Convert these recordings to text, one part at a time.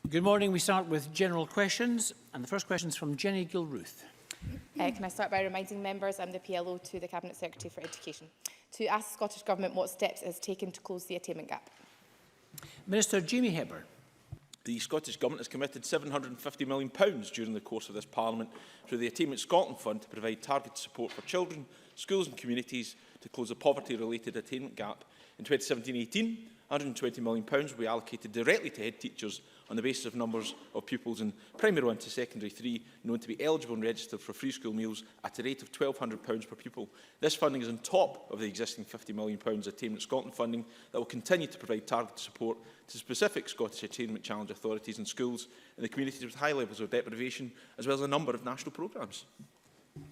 Good morning. We start with general questions, and the first question is from Jenny Gilruth. Can I start by reminding members I'm the PLO to the Cabinet Secretary for Education to ask the Scottish Government what steps it has taken to close the attainment gap. Minister Jamie Hepburn. The Scottish Government has committed £750 million during the course of this Parliament through the Attainment Scotland Fund to provide targeted support for children, schools and communities to close the poverty-related attainment gap. In 2017-18, £120 million will be allocated directly to head teachers on the basis of numbers of pupils in primary 1 to secondary 3 known to be eligible and registered for free school meals at a rate of £1,200 per pupil. This funding is on top of the existing £50 million Attainment Scotland funding that will continue to provide targeted support to specific Scottish Attainment Challenge authorities and schools in the communities with high levels of deprivation, as well as a number of national programmes.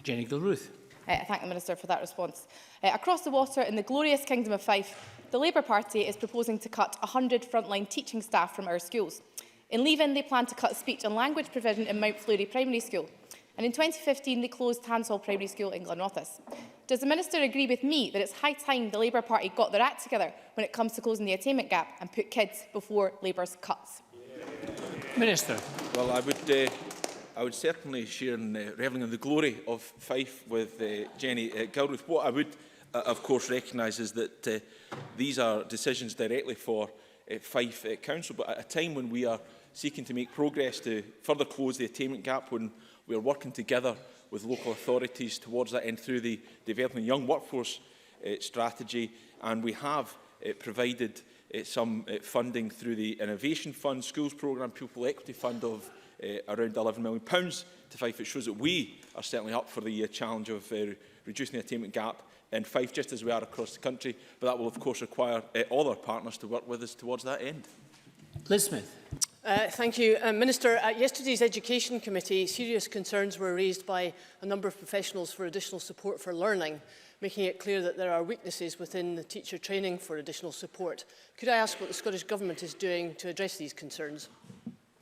Jenny Gilruth. I thank the Minister for that response. Across the water in the glorious Kingdom of Fife, the Labour Party is proposing to cut 100 frontline teaching staff from our schools. In Leven, they plan to cut speech and language provision in Mount Fleury Primary School. And in 2015, they closed Hansall Primary School in Glenrothes. Does the Minister agree with me that it's high time the Labour Party got their act together when it comes to closing the attainment gap and put kids before Labour's cuts? Minister. Well, I would certainly share in revelling in the glory of Fife with Jenny Gilruth. What I would, of course, recognise is that these are decisions directly for Fife Council, but at a time when we are seeking to make progress to further close the attainment gap, when we are working together with local authorities towards that end through the Developing Young Workforce strategy, and we have provided some funding through the Innovation Fund, Schools Programme, Pupil Equity Fund of around £11 million to Fife. It shows that we are certainly up for the challenge of reducing the attainment gap in Fife, just as we are across the country, but that will of course require all our partners to work with us towards that end. Liz Smith. Thank you. Minister, at yesterday's Education Committee, serious concerns were raised by a number of professionals for additional support for learning, making it clear that there are weaknesses within the teacher training for additional support. Could I ask what the Scottish Government is doing to address these concerns?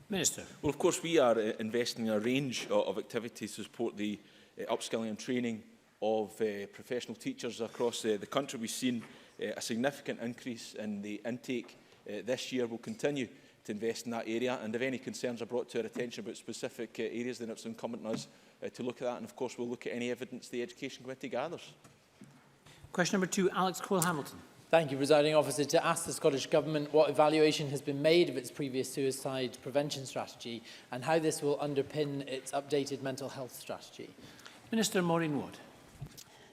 Minister. Well, of course, we are investing in a range of activities to support the upskilling and training of professional teachers across the country. We've seen a significant increase in the intake this year. We'll continue to invest in that area, and if any concerns are brought to our attention about specific areas, then it's incumbent on us to look at that, and of course we'll look at any evidence the Education Committee gathers. Question number 2, Alex Cole-Hamilton. Thank you, Presiding Officer. To ask the Scottish Government what evaluation has been made of its previous suicide prevention strategy and how this will underpin its updated mental health strategy. Minister Maureen Watt.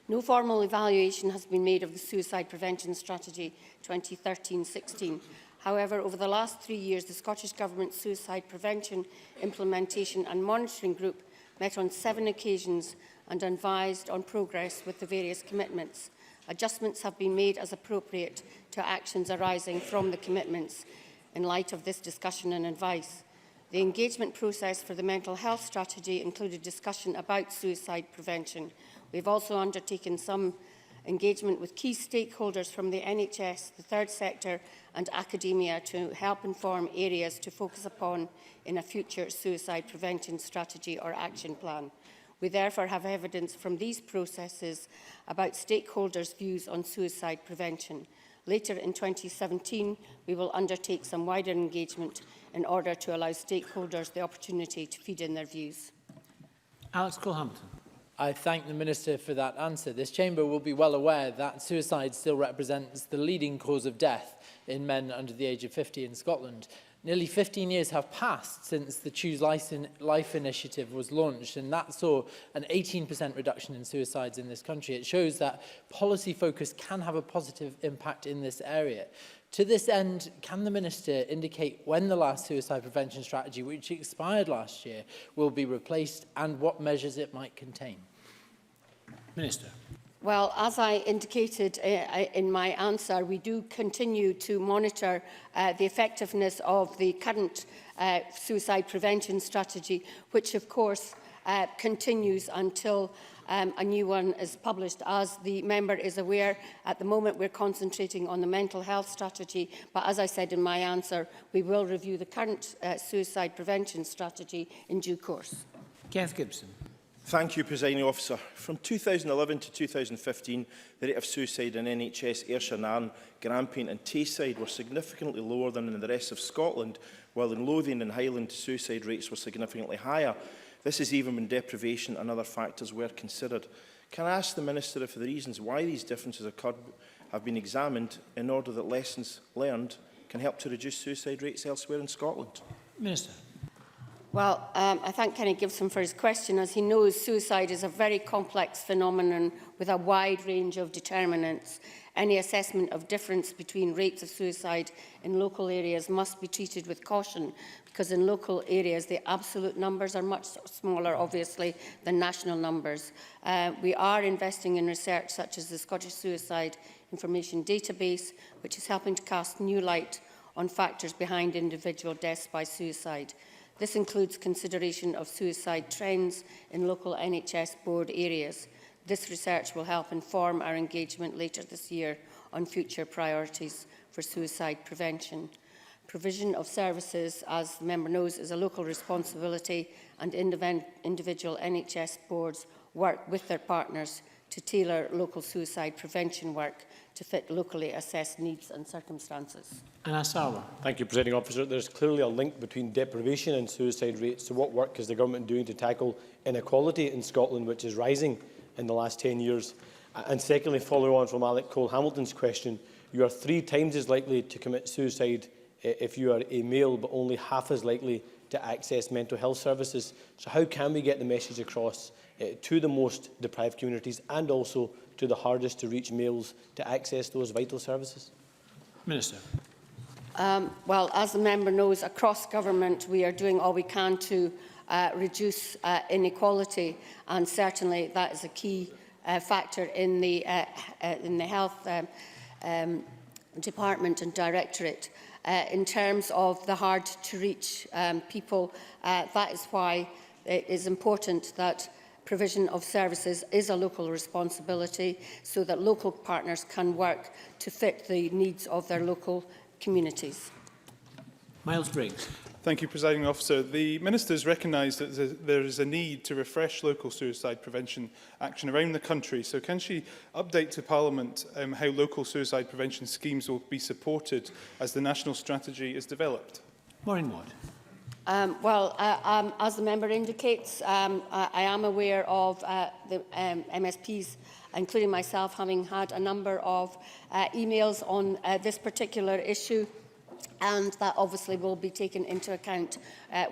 No formal evaluation has been made of the Suicide Prevention Strategy 2013-16. However, over the last 3 years, the Scottish Government's Suicide Prevention Implementation and Monitoring Group met on 7 occasions and advised on progress with the various commitments. Adjustments have been made as appropriate to actions arising from the commitments in light of this discussion and advice. The engagement process for the mental health strategy included discussion about suicide prevention. We've also undertaken some engagement with key stakeholders from the NHS, the third sector and academia to help inform areas to focus upon in a future suicide prevention strategy or action plan. We therefore have evidence from these processes about stakeholders' views on suicide prevention. Later in 2017, we will undertake some wider engagement in order to allow stakeholders the opportunity to feed in their views. Alex Cole-Hamilton. I thank the Minister for that answer. This chamber will be well aware that suicide still represents the leading cause of death in men under the age of 50 in Scotland. Nearly 15 years have passed since the Choose Life initiative was launched, and that saw an 18% reduction in suicides in this country. It shows that policy focus can have a positive impact in this area. To this end, can the Minister indicate when the last suicide prevention strategy, which expired last year, will be replaced and what measures it might contain? Minister. Well, as I indicated in my answer, we do continue to monitor the effectiveness of the current suicide prevention strategy, which of course continues until a new one is published. As the member is aware, at the moment we're concentrating on the mental health strategy, but as I said in my answer, we will review the current suicide prevention strategy in due course. Kenneth Gibson. Thank you, Presiding Officer. From 2011 to 2015, the rate of suicide in NHS, Ayrshire, Nairn, Grampian and Tayside were significantly lower than in the rest of Scotland, while in Lothian and Highland suicide rates were significantly higher. This is even when deprivation and other factors were considered. Can I ask the Minister if the reasons why these differences occurred have been examined in order that lessons learned can help to reduce suicide rates elsewhere in Scotland? Minister. Well, I thank Kenny Gibson for his question. As he knows, suicide is a very complex phenomenon with a wide range of determinants. Any assessment of difference between rates of suicide in local areas must be treated with caution, because in local areas the absolute numbers are much smaller, obviously, than national numbers. We are investing in research such as the Scottish Suicide Information Database, which is helping to cast new light on factors behind individual deaths by suicide. This includes consideration of suicide trends in local NHS board areas. This research will help inform our engagement later this year on future priorities for suicide prevention. Provision of services, as the member knows, is a local responsibility, and individual NHS boards work with their partners to tailor local suicide prevention work to fit locally assessed needs and circumstances. Anna Sarwar. Thank you, Presiding Officer. There's clearly a link between deprivation and suicide rates. So what work is the government doing to tackle inequality in Scotland, which is rising in the last 10 years? And secondly, following on from Alec Cole-Hamilton's question, you are 3 times as likely to commit suicide if you are a male, but only half as likely to access mental health services. So how can we get the message across to the most deprived communities and also to the hardest to reach males to access those vital services? Minister. Well, as the member knows, across government we are doing all we can to reduce inequality, and certainly that is a key factor in the health department and directorate. In terms of the hard to reach people, that is why it is important that provision of services is a local responsibility, so that local partners can work to fit the needs of their local communities. Miles Briggs. Thank you, Presiding Officer. The Minister has recognised that there is a need to refresh local suicide prevention action around the country. So can she update to Parliament how local suicide prevention schemes will be supported as the national strategy is developed? Maureen Watt. As the member indicates, I am aware of the MSPs, including myself, having had a number of emails on this particular issue, and that obviously will be taken into account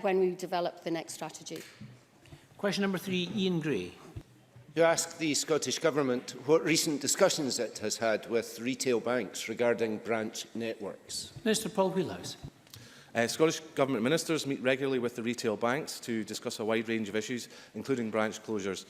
when we develop the next strategy. Question number 3, Ian Gray. To ask the Scottish Government what recent discussions it has had with retail banks regarding branch networks. Minister Paul Wheelhouse. Scottish Government ministers meet regularly with the retail banks to discuss a wide range of issues, including branch closures.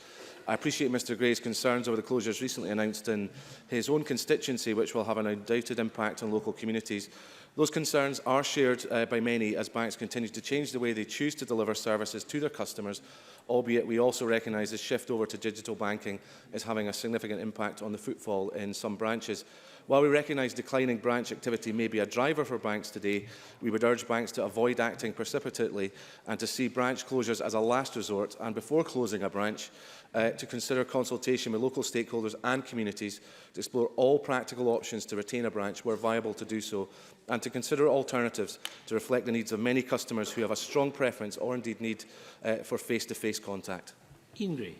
I appreciate Mr Gray's concerns over the closures recently announced in his own constituency, which will have an undoubted impact on local communities. Those concerns are shared by many as banks continue to change the way they choose to deliver services to their customers, albeit we also recognise the shift over to digital banking is having a significant impact on the footfall in some branches. While we recognise declining branch activity may be a driver for banks today, we would urge banks to avoid acting precipitately and to see branch closures as a last resort, and before closing a branch, to consider consultation with local stakeholders and communities to explore all practical options to retain a branch where viable to do so, and to consider alternatives to reflect the needs of many customers who have a strong preference or indeed need for face-to-face contact. Ian Gray.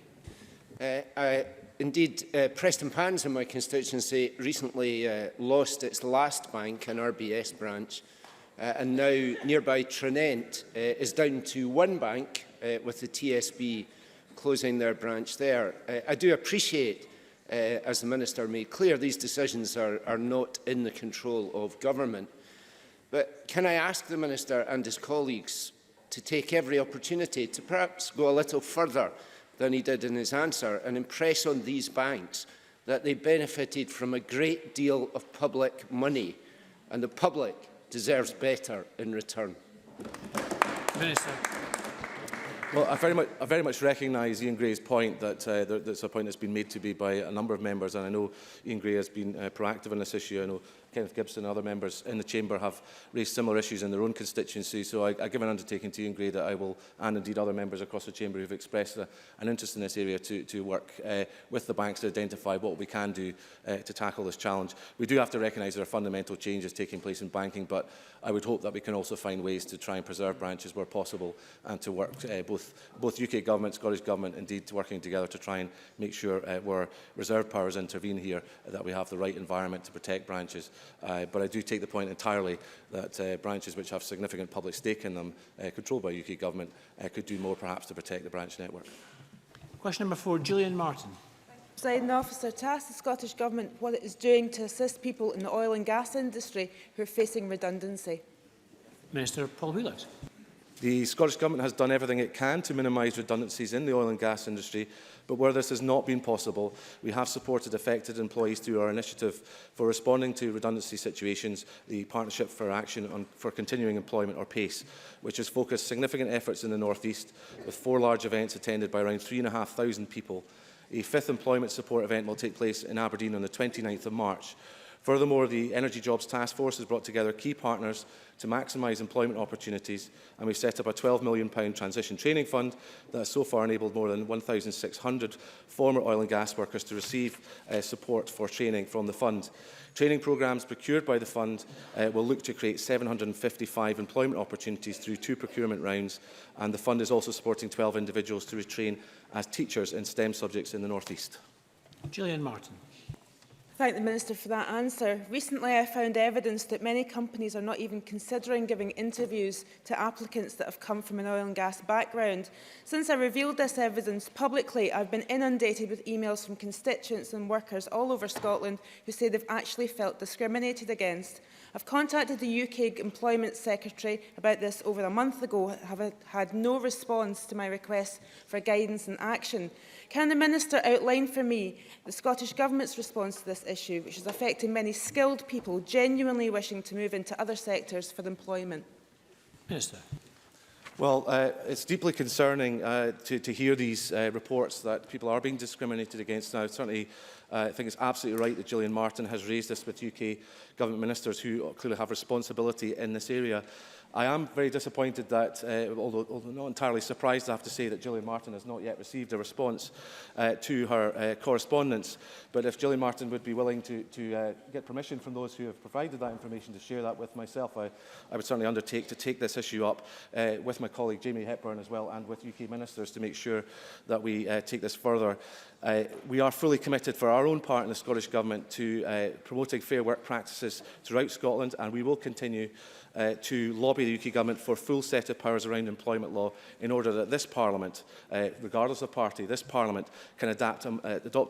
Indeed, Preston Pans in my constituency recently lost its last bank, an RBS branch, and now nearby Trinent is down to one bank with the TSB closing their branch there. I do appreciate, as the Minister made clear, these decisions are not in the control of government. But can I ask the Minister and his colleagues to take every opportunity to perhaps go a little further than he did in his answer and impress on these banks that they benefited from a great deal of public money, and the public deserves better in return? Minister. Well, I very much recognise Ian Gray's point that that's a point that's been made to me by a number of members, and I know Ian Gray has been proactive on this issue. I know Kenneth Gibson and other members in the Chamber have raised similar issues in their own constituency. So I give an undertaking to Ian Gray that I will, and indeed other members across the Chamber who have expressed an interest in this area, to work with the banks to identify what we can do to tackle this challenge. We do have to recognise there are fundamental changes taking place in banking, but I would hope that we can also find ways to try and preserve branches where possible, and to work both UK Government, Scottish Government, indeed working together to try and make sure where reserve powers intervene here, that we have the right environment to protect branches. But I do take the point entirely that branches which have significant public stake in them, controlled by UK Government, could do more perhaps to protect the branch network. Question number 4, Gillian Martin. Presiding Officer, to ask the Scottish Government what it is doing to assist people in the oil and gas industry who are facing redundancy. Minister Paul Wheelock. The Scottish Government has done everything it can to minimise redundancies in the oil and gas industry, but where this has not been possible, we have supported affected employees through our initiative for responding to redundancy situations, the Partnership for Action for Continuing Employment, or PACE, which has focused significant efforts in the North East, with 4 large events attended by around 3,500 people. A 5th employment support event will take place in Aberdeen on the 29th of March. Furthermore, the Energy Jobs Task Force has brought together key partners to maximise employment opportunities, and we've set up a £12 million transition training fund that has so far enabled more than 1,600 former oil and gas workers to receive support for training from the fund. Training programmes procured by the fund will look to create 755 employment opportunities through 2 procurement rounds, and the fund is also supporting 12 individuals to retrain as teachers in STEM subjects in the North East. Gillian Martin. Thank the Minister for that answer. Recently, I found evidence that many companies are not even considering giving interviews to applicants that have come from an oil and gas background. Since I revealed this evidence publicly, I've been inundated with emails from constituents and workers all over Scotland who say they've actually felt discriminated against. I've contacted the UK Employment Secretary about this over a month ago, have had no response to my request for guidance and action. Can the Minister outline for me the Scottish Government's response to this issue, which is affecting many skilled people genuinely wishing to move into other sectors for employment? Minister. Well, it's deeply concerning to hear these reports that people are being discriminated against now. Certainly, I think it's absolutely right that Gillian Martin has raised this with UK Government ministers who clearly have responsibility in this area. I am very disappointed that, although not entirely surprised, I have to say that Gillian Martin has not yet received a response to her correspondence. But if Gillian Martin would be willing to get permission from those who have provided that information to share that with myself, I would certainly undertake to take this issue up with my colleague Jamie Hepburn as well, and with UK ministers, to make sure that we take this further. We are fully committed for our own part in the Scottish Government to promoting fair work practices throughout Scotland, and we will continue to lobby the UK Government for full set of powers around employment law in order that this Parliament, regardless of party, this Parliament can adopt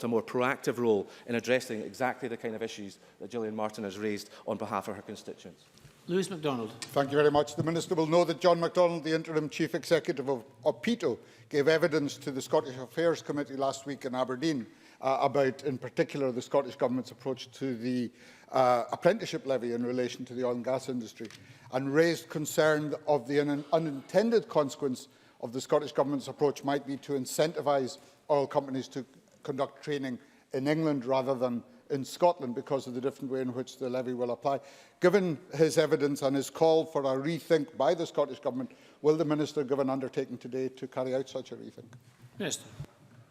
a more proactive role in addressing exactly the kind of issues that Gillian Martin has raised on behalf of her constituents. Lewis MacDonald. Thank you very much. The Minister will know that John MacDonald, the Interim Chief Executive of OPITO, gave evidence to the Scottish Affairs Committee last week in Aberdeen about, in particular, the Scottish Government's approach to the apprenticeship levy in relation to the oil and gas industry, and raised concern of the unintended consequence of the Scottish Government's approach might be to incentivise oil companies to conduct training in England rather than in Scotland because of the different way in which the levy will apply. Given his evidence and his call for a rethink by the Scottish Government, will the Minister give an undertaking today to carry out such a rethink? Minister.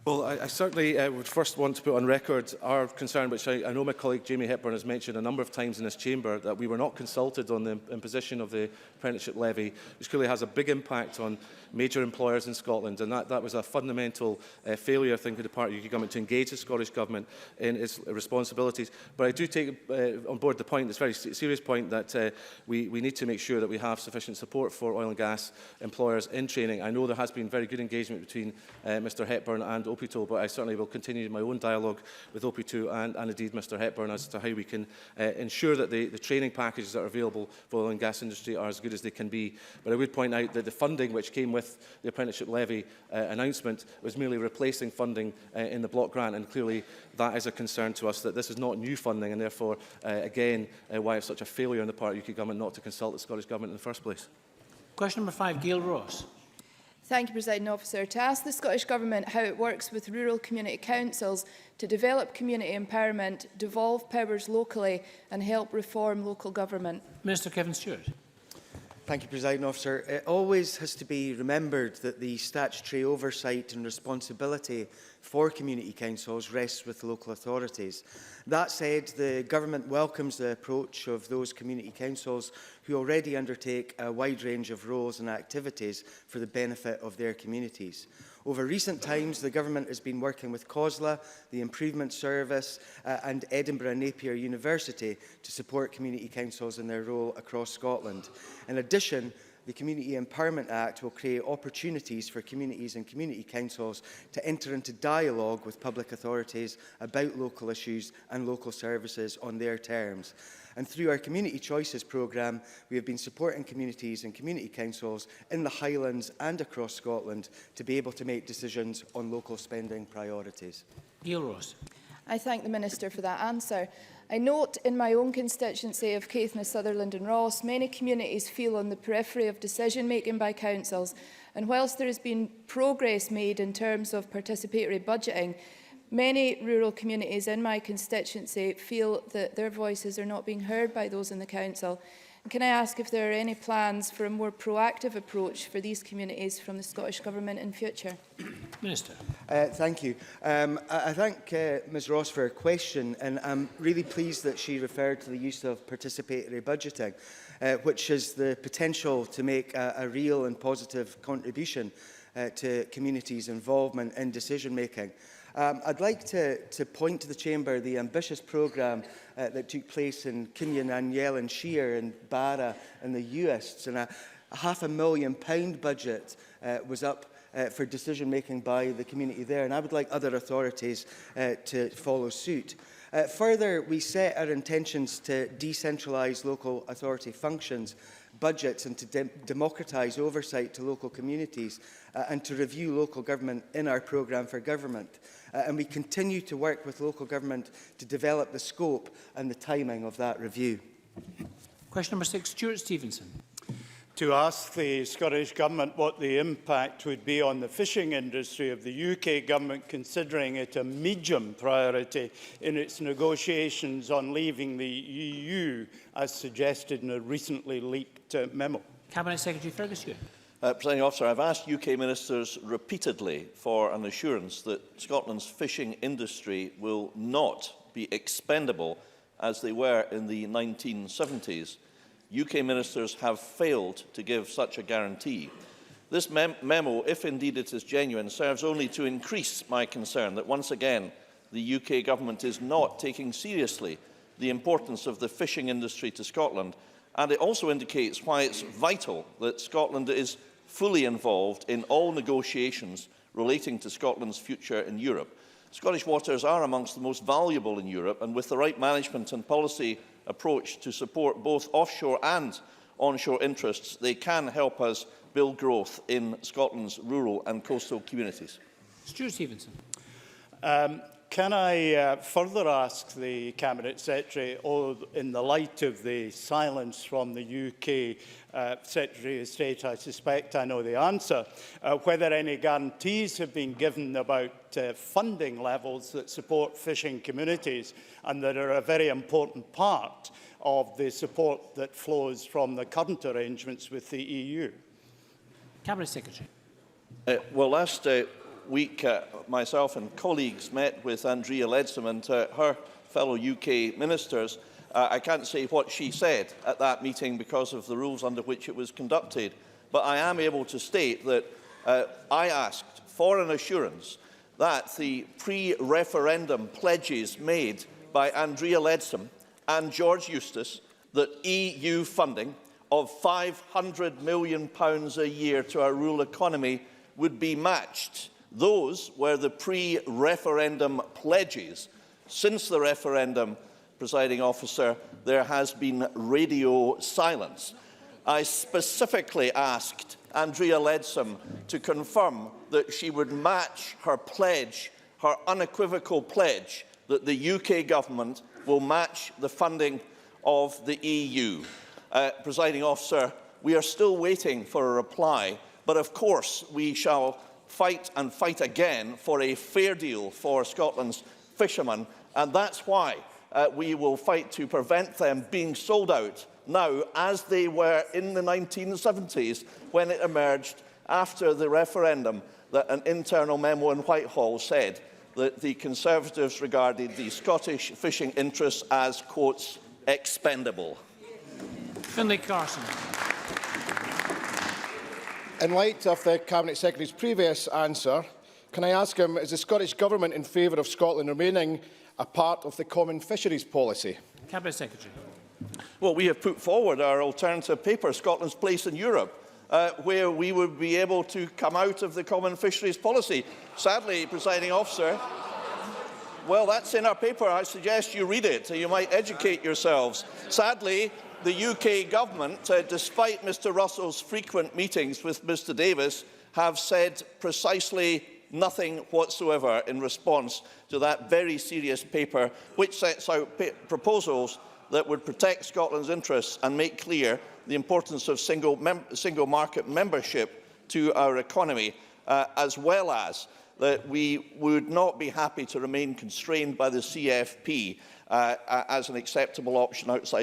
Well, I certainly would first want to put on record our concern, which I know my colleague Jamie Hepburn has mentioned a number of times in this chamber, that we were not consulted on the imposition of the apprenticeship levy, which clearly has a big impact on major employers in Scotland, and that was a fundamental failure, I think, of the part of the UK Government to engage the Scottish Government in its responsibilities. But I do take on board the point, this very serious point, that we need to make sure that we have sufficient support for oil and gas employers in training. I know there has been very good engagement between Mr Hepburn and OPITO, but I certainly will continue my own dialogue with OPITO and indeed Mr Hepburn as to how we can ensure that the training packages that are available for the oil and gas industry are as good as they can be. But I would point out that the funding which came with the apprenticeship levy announcement was merely replacing funding in the block grant, and clearly that is a concern to us, that this is not new funding, and therefore again why it's such a failure on the part of the UK Government not to consult the Scottish Government in the first place. Question number 5, Gail Ross. Thank you, Presiding Officer. To ask the Scottish Government how it works with rural community councils to develop community empowerment, devolve powers locally and help reform local government. Minister Kevin Stewart. Thank you, Presiding Officer. It always has to be remembered that the statutory oversight and responsibility for community councils rests with local authorities. That said, the Government welcomes the approach of those community councils who already undertake a wide range of roles and activities for the benefit of their communities. Over recent times, the Government has been working with COSLA, the Improvement Service and Edinburgh Napier University to support community councils in their role across Scotland. In addition, the Community Empowerment Act will create opportunities for communities and community councils to enter into dialogue with public authorities about local issues and local services on their terms. And through our Community Choices programme, we have been supporting communities and community councils in the Highlands and across Scotland to be able to make decisions on local spending priorities. Gail Ross. I thank the Minister for that answer. I note in my own constituency of Caithness, Sutherland and Ross, many communities feel on the periphery of decision-making by councils, and whilst there has been progress made in terms of participatory budgeting, many rural communities in my constituency feel that their voices are not being heard by those in the council. And can I ask if there are any plans for a more proactive approach for these communities from the Scottish Government in future? Minister. Thank you. I thank Ms Ross for her question, and I'm really pleased that she referred to the use of participatory budgeting, which has the potential to make a real and positive contribution to communities' involvement in decision-making. I'd like to point to the Chamber the ambitious programme that took place in Kinyon and Yellowshire and Barra in the US, and a £500,000 budget was up for decision-making by the community there, and I would like other authorities to follow suit. Further, we set our intentions to decentralise local authority functions, budgets and to democratise oversight to local communities and to review local government in our programme for government. And we continue to work with local government to develop the scope and the timing of that review. Question number 6, Stuart Stevenson. To ask the Scottish Government what the impact would be on the fishing industry of the UK Government considering it a medium priority in its negotiations on leaving the EU, as suggested in a recently leaked memo. Cabinet Secretary Fergus Ewing. Presiding Officer, I've asked UK ministers repeatedly for an assurance that Scotland's fishing industry will not be expendable as they were in the 1970s. UK ministers have failed to give such a guarantee. This memo, if indeed it is genuine, serves only to increase my concern that once again the UK government is not taking seriously the importance of the fishing industry to Scotland, and it also indicates why it's vital that Scotland is fully involved in all negotiations relating to Scotland's future in Europe. Scottish waters are amongst the most valuable in Europe, and with the right management and policy approach to support both offshore and onshore interests, they can help us build growth in Scotland's rural and coastal communities. Stuart Stevenson. Can I further ask the Cabinet Secretary, in the light of the silence from the UK Secretary of State, I suspect I know the answer, whether any guarantees have been given about funding levels that support fishing communities and that are a very important part of the support that flows from the current arrangements with the EU? Cabinet Secretary. Well, last week, myself and colleagues met with Andrea Leadsom and her fellow UK ministers. I can't say what she said at that meeting because of the rules under which it was conducted, but I am able to state that I asked for an assurance that the pre-referendum pledges made by Andrea Leadsom and George Eustace that EU funding of £500 million a year to our rural economy would be matched. Those were the pre-referendum pledges. Since the referendum, Presiding Officer, there has been radio silence. I specifically asked Andrea Leadsom to confirm that she would match her pledge, her unequivocal pledge, that the UK government will match the funding of the EU. Presiding Officer, we are still waiting for a reply But of course, we shall fight and fight again for a fair deal for Scotland's fishermen, and that's why we will fight to prevent them being sold out now, as they were in the 1970s, when it emerged after the referendum that an internal memo in Whitehall said that the Conservatives regarded the Scottish fishing interests as, quotes, expendable. Finlay Carson. In light of the Cabinet Secretary's previous answer, can I ask him, is the Scottish Government in favour of Scotland remaining a part of the Common Fisheries Policy? Cabinet Secretary. Well, we have put forward our alternative paper, Scotland's Place in Europe, where we would be able to come out of the Common Fisheries Policy. Sadly, Presiding Officer, well, that's in our paper. I suggest you read it. You might educate yourselves. Sadly, the UK Government, despite Mr Russell's frequent meetings with Mr Davis, have said precisely nothing whatsoever in response to that very serious paper, which sets out proposals that would protect Scotland's interests and make clear the importance of single market membership to our economy, as well as that we would not be happy to remain constrained by the CFP as an acceptable option outside